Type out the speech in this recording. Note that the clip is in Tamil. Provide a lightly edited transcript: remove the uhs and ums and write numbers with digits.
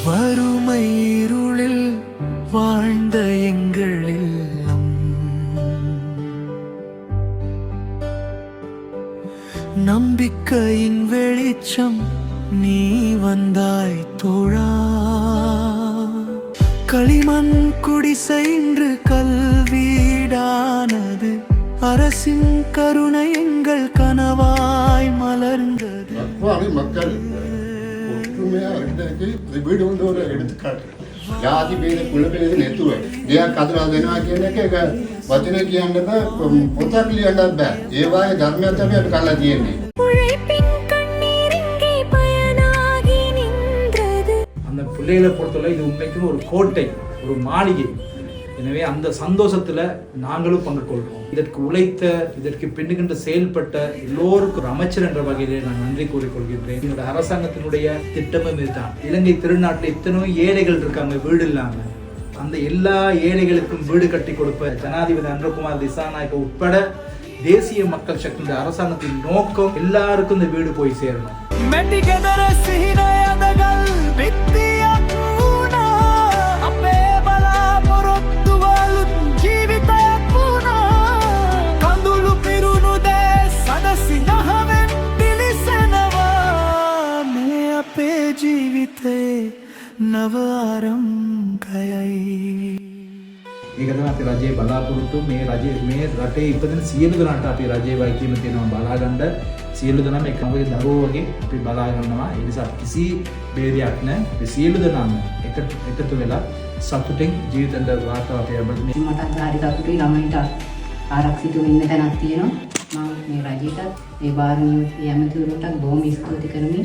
வறுமை இருளில் வாழ்ந்த எங்களில் நம்பிக்கையின் வெளிச்சம் நீ வந்தாய் தோழா. களிமண் குடிசை இன்று கல்வீடானது, அரசின் கருணை எங்கள் கனவாய் மலர்ந்தது. மக்கள் வீடு வந்து ஒரு எடுத்துக்காட்டு. ජාති ભેද කුල ભેද නැතුව දෙයක් හදලා දෙනවා කියන එක වචන කියන්න බෑ, පොතක් ලියන්නත් බෑ. ඒ වාගේ ධර්මයක් තමයි අපි කල්ලා තියෙන්නේ. அந்த பிள்ளைகளை பொறுத்தவரை இது உண்மைக்கும் ஒரு கோட்டை, ஒரு மாளிகை. எனவே அந்த சந்தோஷத்துல நாங்களும் பங்கு கொள்கிறோம். இதற்கு உழைத்த, இதற்கு பின்னுகின்ற செயல்பட்ட எல்லோருக்கும் ஒரு அமைச்சர் என்ற வகையிலே நான் நன்றி கூறிக்கொள்கின்றேன். என்னோட அரசாங்கத்தினுடைய திட்டமும் இதுதான். இலங்கை திருநாட்டில் எத்தனையோ ஏழைகள் இருக்காங்க வீடு இல்லாம. அந்த எல்லா ஏழைகளுக்கும் வீடு கட்டி கொடுப்ப ஜனாதிபதி அனுரகுமார் திசாநாயக்க உட்பட தேசிய மக்கள் சக்தியுடைய அரசாங்கத்தின் நோக்கம் எல்லாருக்கும் இந்த வீடு போய் சேரணும். ඒක තමයි අපේ රජයේ බලාපොරොත්තු. මේ රටේ ඉපදෙන සියලු දෙනාට අපේ රජයේ වගකීම තියෙනවා බලා ගන්න. සියලු දෙනාම එකමගේ දරුවෝ වගේ අපි බලා ගන්නවා. ඒ නිසා කිසි බේරයක් නැහැ. අපි සියලු දෙනාම එකතු වෙලා සතුටින් ජීවිතෙන්ද වාතාව අපේ අපිට මට හරි සතුටුයි. ළමයින්ට ආරක්ෂිතව ඉන්න තැනක් තියෙනවා. මම මේ රජයටත් මේ භාරණීය ඇමතිවරුන්ටත් බොහොම ස්තුති කරමි.